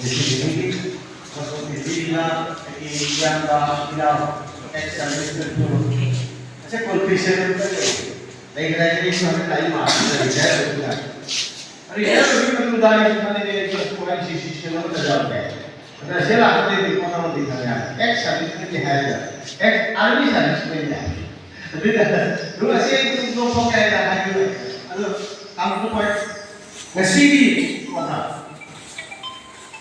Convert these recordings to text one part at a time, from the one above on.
Disini masuk di sini yang final eksamen itu. Saya kompetisi itu lagi suatu kali masuk dari saya betul. Hari ini kita dari mana ini kita mulai sisi selama terjawab. Karena saya lakukan di kota di sana. Eksamen itu dihadiri. Army sana sebenarnya. Dulu saya itu ngomong kayak ada. Aduh, kamu tuh ngasih kota.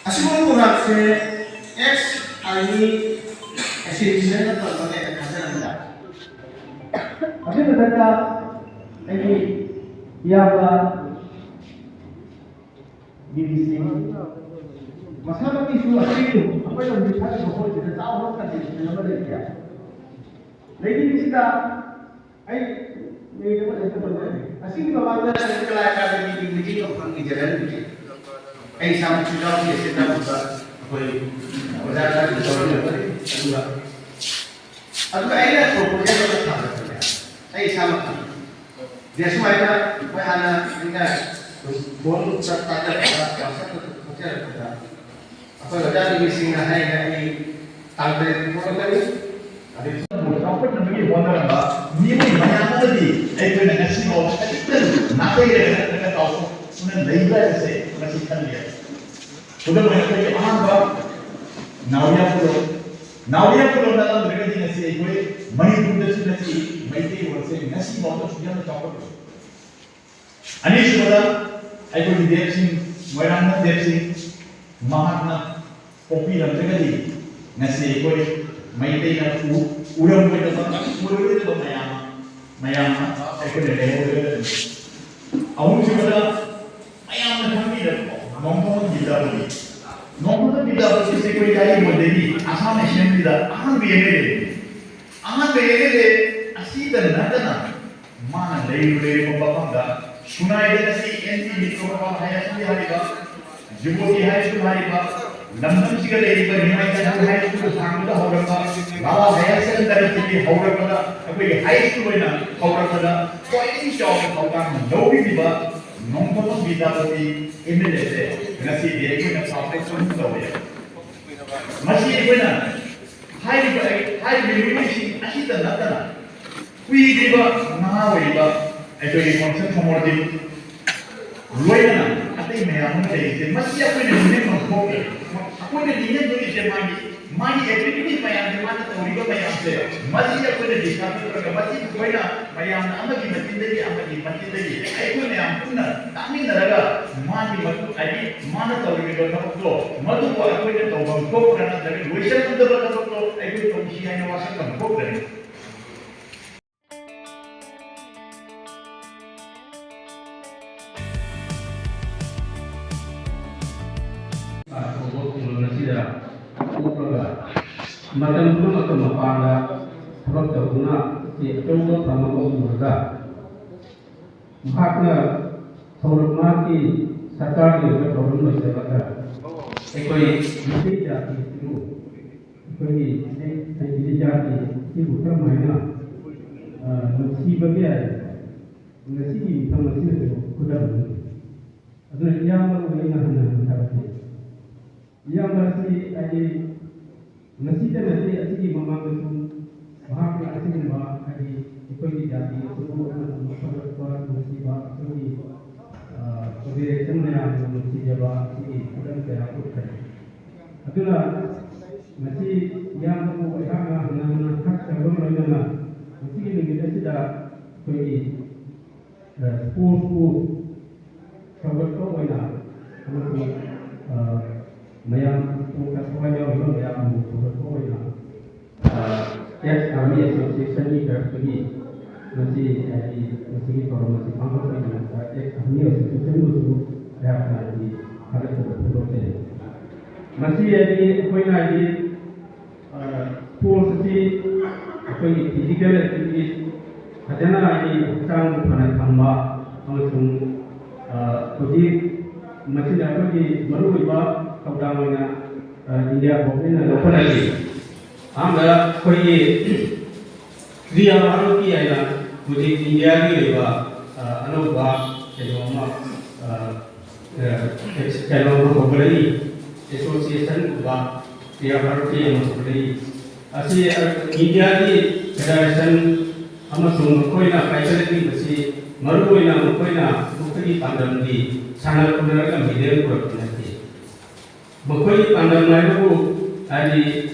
Asyik orang se ex army exhibition atau apa yang ada anda. Tapi mereka ini ialah divisi. Masalah isu itu apa yang dikatakan bahwa kita tahu kan di dalam mereka. Lagi kita, ini apa yang terjadi? Asyik bawa kita kelihatan di begini orang di jalan begini. Sama sudah biasa buka boleh udah sudah dua atau ada proposal untuk apa sama dia semua ada wahana enggak bonus tertata kuasa terkecil apa ada di sini ada ini tanggal berapa kali ada sampai nanti wonder apa ini banyak lagi itu dengan si orang itu nanti dengan tahu sudah lebih sih masih kan dia sudah banyak apa Nauya pulau dalam mereka di nasi itu Manipur itu nasi Maiti वर्षे nasi बहुत सुझाव चावल अनेक सुबह आई को Dev Singh मैरान Dev Singh Mahatma copy रंगका दी nasi itu Maiti ना उड़म पे तो मयाम आई को ले awun sudah ayam nanti dah ngomong tidak boleh sekali kali modeli asal nation tidak ahan biaya asyik dan nada mana dari pembangga sunai dan si NC itu apa hayat sih hari ba jumbo di hari itu hari ba London sih kalau ini berhimai kan hari itu sangat horor ba bawa hayat sih dari sini horor pada apa hari itu mana horor pada kau ini jauh kau kan jauh di ba nongkrong di dalam di MLC nasi dia itu nak sampai suntuk ya masih itu na hai beli sih asyik dan nada kui di ba nah wei ba itu di konsep komoditi luar na ati meyang dari masih apa ni boleh mampu aku ni dia tu ni mani activity meyang di mana tu riba meyang se masih apa ni disatu terus masih kau na meyang ama di mati lagi aku ni ampun kami naraga mani matu adi mana tu riba tu matu aku ni tu mampu kerana dari luar tu tu aku tu siapa yang wasa mampu dari Macam tu macam apa anda kalau terguna si contoh sama orang Mahatma Saurabhumati Sarkar ni orang macam apa? Ekoi mesti jadi itu, ekoi jadi jadi itu bukan mana mesti bagian mesti sama mesti itu kuda. Aduh yang mana ini hanya tapi yang masih ada nasi dan nasi asli mama itu bahag asli mama ada ikut jadi semua orang orang nasi bah asli kemudian semua nasi jawab ini sudah saya lakukan. Itulah nasi yang aku yang hak sebelum mana nasi ini kita sudah pergi sepuluh kawan mana mayang untuk semuanya orang yang berkumpul kami asosiasi ini berpergi masih informasi pangkat ini kami asosiasi itu ada di hari tertentu masih ada poin lagi polisi physical activities ada lagi tentang penambah langsung jadi masih ada di baru Kaudamanya India Bopena lokal lagi. Anda koi dia baru kia ya, mungkin India ni lepas, anu bah, jadi orang channel hopefully association ba dia party hopefully asi media di federation amasung koina facility basi maru koina mukti pandam di channel kunara ka media ko nanti mukti pandam lai ko adi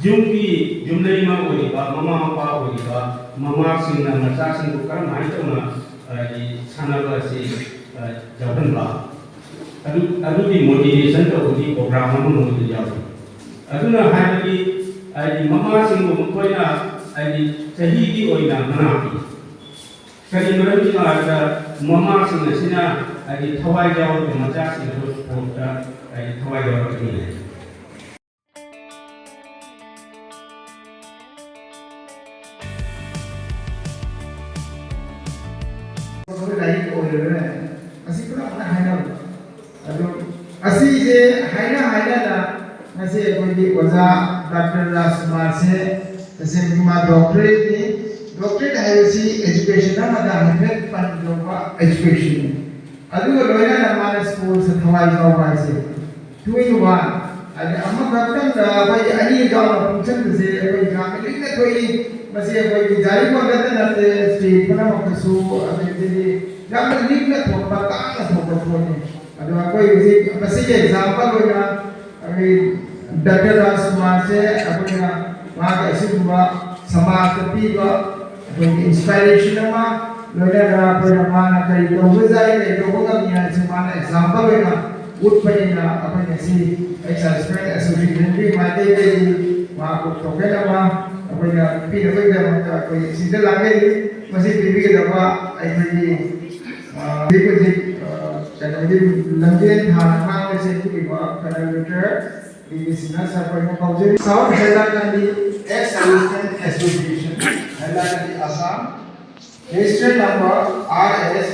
jumpi jumlai ma ori ba mama pa ori ba mama sing na macha sing ko kan mai to na di channel ba si jauhan ba adu di motivation to di program ma mo di jauh adu na hai di mama sing mo ko na di sahi di oina mana di kali meram di ada mama sing na sina di thawai jauh di macha sing ko support di thawai jauh ni Lain orang masih pernah hina, masih je hina dah masih koई वजह doctor राजकुमार से जैसे बिमा doctorate ने doctorate है उसी education ना मतलब 100% का एजुकेशन अदु लोया ना हमारे स्कूल से थवाई जाओ बाय से 2 in 1 अरे अम्मा डॉक्टर भाई अनी जाओ फंक्शन से कोई काम लिखने कोई masih कोई जारी को करते नते स्टेट पर ना मकसू अबे तेरी जब लिखने तो पता ना तो कोने अदु कोई उसी masih के एग्जांपल हो ना अबे डॉक्टर राजकुमार से अपने वहाँ का ऐसे हुआ समाज तभी का कोई इंस्पिरेशन हुआ लोगों का कोई हमारा कई लोगों जाए कई लोगों का भी ऐसे हमारा एग्जांपल है ना उत्पन्न ना अपने ऐसी एक्सरसाइज एसोसिएशन भी मायके के वहाँ को टोके ना वहाँ अपने पी ना कोई सीधे लागे masih bibi के दबा ऐसे ये कुछ jadi lembaga harapan mesin itu dibawa komputer di sini sampai mau jadi sound helakan di Ex Assistant Association helakan di Assam register number RS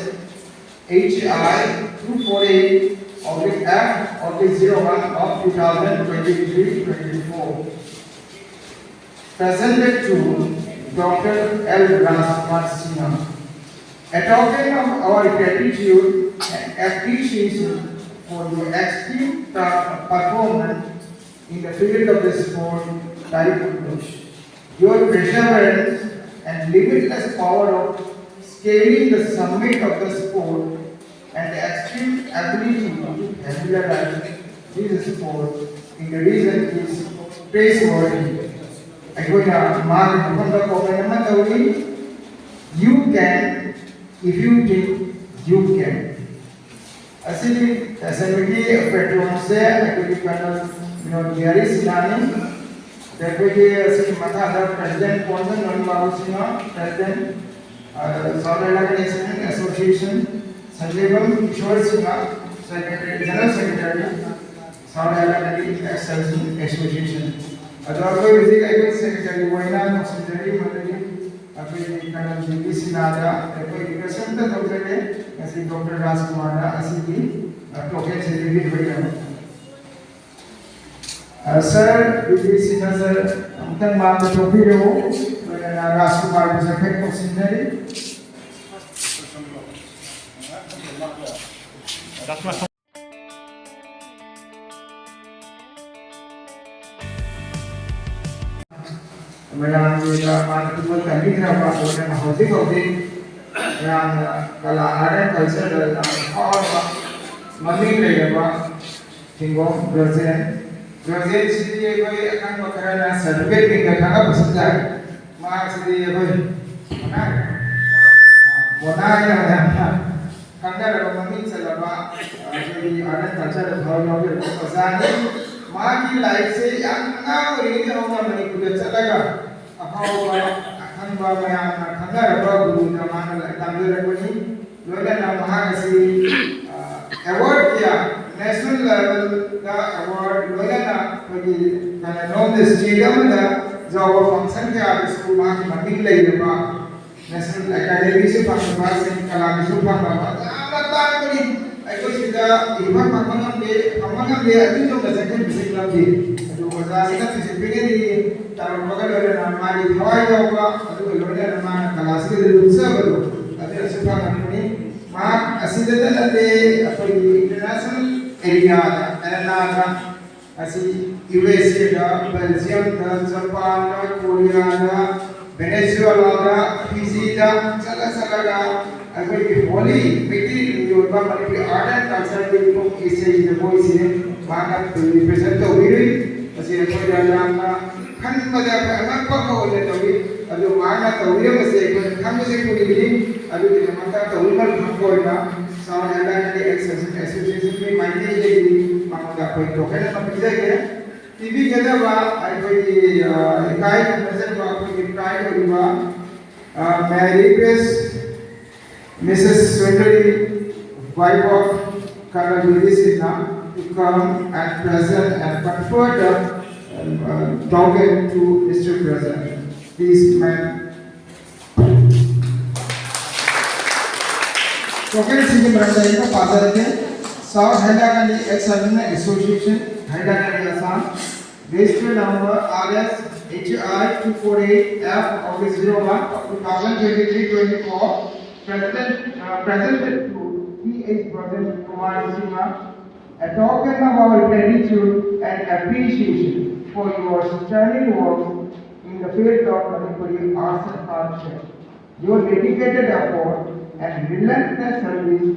HI 248/F/01 of 2023-24 presented to Dr. L. Rajkumar Sinha. A token of our gratitude and appreciation for your extreme performance in the field of the sport, taekwondo. Your perseverance and limitless power of scaling the summit of the sport and the extreme ability to familiarize this sport in the region is praiseworthy. You can if you think you can. Actually, assembly petrol से actually panel diary सिलाने देखोगे असली मथा other president कौन सा नॉन Babu Singh president south national association संजीवम Kishore Singh secretary general secretary south association other कोई visit कोई secretary वहीना secretary मतलब अभी कल जीपी सिनारा कोई रिप्रेजेंट तो होते ऐसे डॉक्टर राजकुमार ऐसे की टोकन से भी हुई है सर जीपी सिना सर हम तक मांग तो भी रहो राजकुमार को सेकंड क्वेश्चन है Merang juga mantul tadi kenapa orang hobi yang kalau ada culture dalam orang mami lagi apa tinggal Brazil sini koi akan berkerana certificate tinggal kakak bersejar mak sini koi mana yang ada kantor mami selama jadi ada culture dalam orang berkesan माँ की life से याना रिंगे होगा money कुछ चलेगा अखाओ अखन बाबा याना खंगा रबा गुरु जमाना तंगे रखनी लोगे ना महाकसी अवार्ड किया नेशनल लेवल का अवार्ड लोगे ना कोई मैंने नॉन द स्टेडियम का जब वो फंक्शन के आप स्कूल माँ की मम्मी ले रहा नेशनल एकेडमी से फंक्शन से कला की सुपर बाबा आता कोई ऐको सीधा इवन मंगलम दे अभी जो सेकंड विजिट लगी जो वजह से किसी बिगे दी तार मगर लोरे हमारी हवाई जाऊंगा अभी लोरे हमारा क्लास के दूसरा बलो अभी super company mak asidata nate apoi international area Canada asi USA da Belgium da Japan da Korea da Venezuela da Fiji da chala da apoi holy miti yoga mali art and culture ke ko ise the voice mak represent to biri asi apoi da kan pada apa ko le to bi adu mana to wi mase ko kan mase ko ni adu di mata to wi mal ko ina sound and the exercise association में मायने ये मांगा कोई तो कहने का पीछे के टीवी के दबा आई कोई इकाई प्रेजेंट हुआ कोई इकाई हुआ मैं request Mrs Swendali wife of Colonel Vidi Sinha to come and present and confer the document to Mr. President. Please, ma'am. Token sini berada di pasar ini. South Hailakandi Ex-Alumni Association, Hailakandi Assam. Register number RS HI 248F of 01 of 2023-24. Presented to P.H. President Kumar Sinha. A token of our gratitude and appreciation for your sterling work in the field of Manipuri arts and culture. Your dedicated effort and relentless service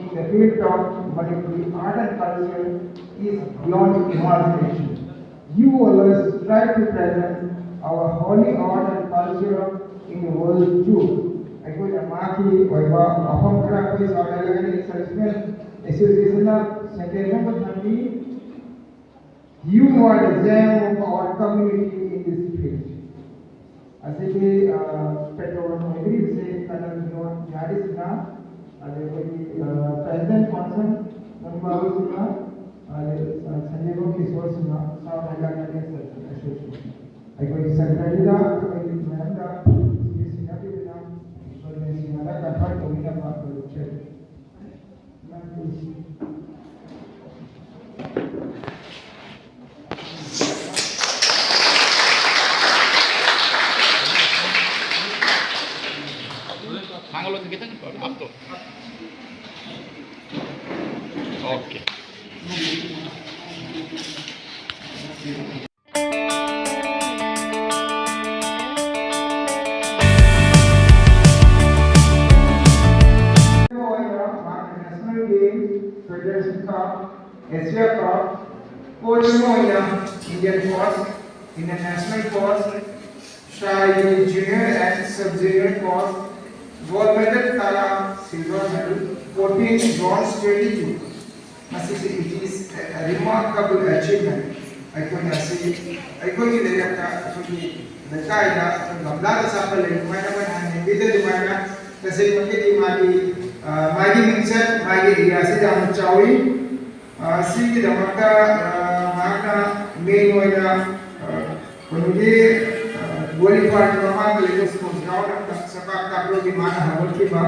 in the field of Manipuri art and culture is beyond imagination. You always strive to present our holy art and culture in the world too. I could amaki oiba afam kara koi South Hailakandi Association secretary for Thandi. You are the gem of our community in this field. ऐसे कि petrol नौकरी से colour जो जारी सुना अरे कोई president कौन नंबर सुना अरे संजय को किशोर सुना साउथ हाइलैंड एसोसिएशन आई कोई सेक्रेटरी दा कोई मैडम दा ये सिना के बिना और मैं सिना दा कंफर्ट हो गया बात करो चल Mangalore kita kan up to. Okay. National Game, Federation Cup, Asia Cup, Coach Indian Force, International Force, Shai Junior and Sub-Junior Force, gold medal Tala, silver medal, 14 bronze 22. It is a remarkable achievement. I could see the Kaida, the Blada Sapple, and the Mana, the Secretary Magi Minson, Magi Yasida Chawi, see the Maka, Main Goli part Mama, the latest comes out of Saka Kapro, the Mana Hamokiba.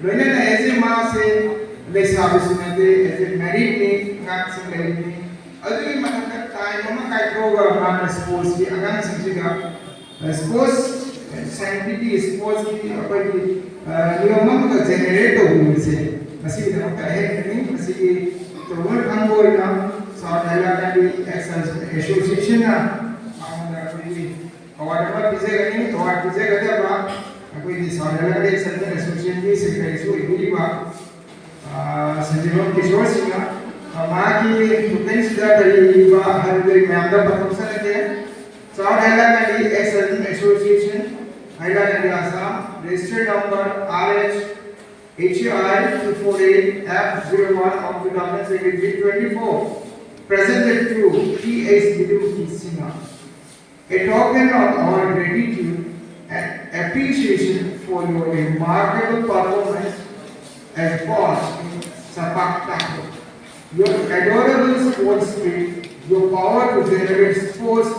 When I say Mase, Les Habisumate, as it married me, not some married me. Other than time, Mama Kaitoga, Mana sports, the Agan Sinjiga, sports, scientific sports, Mama generator, who will say, Masi, the head, Masi, the word Angoina, South Hailakandi Association. Award pizza करनी तो award pizza करते हैं बाप कोई दिशाओं लगा दे सकते हैं एसोसिएशन की सेक्रेटरी सो इधरी बाप संजीवन किशोर सिंह माँ की पुतली सुधा तरी बाप हर कोई मैंबर परफॉर्मेंस करते हैं south Highland association Highland Assam registered number RH HI 248F01 of 2024 presented to P.H. Sinha. A token of our gratitude and appreciation for your remarkable performance as boss in Sepak Takraw. Your adorable sports spirit, your power to generate sports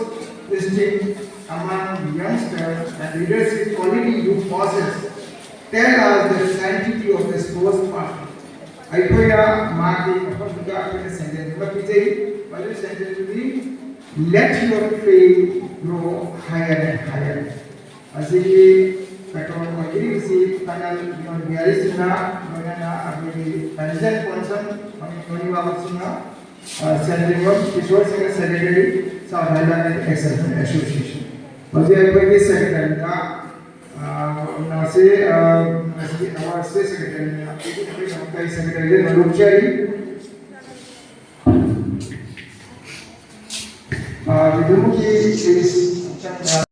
instinct among youngsters and leadership quality you possess tell us the sanctity of the sports party. I pray Martin let your faith grow higher and higher. As if petrol ꯂꯩꯔꯤꯕꯁꯤ panel ꯃꯤꯌꯥꯔꯤꯁꯤꯡꯅ ꯂꯣꯏꯅꯅ ꯑꯩꯈꯣꯏꯒꯤ financial concern Manipuri ꯕꯥꯕꯠꯁꯤꯡꯅ central Kishore secretary south highland extension association हजि अखोई secretary का नासे award से सेक्रेटरी ने अखोई सेक्रेटरी ने रूपचारी विधुमुखी इस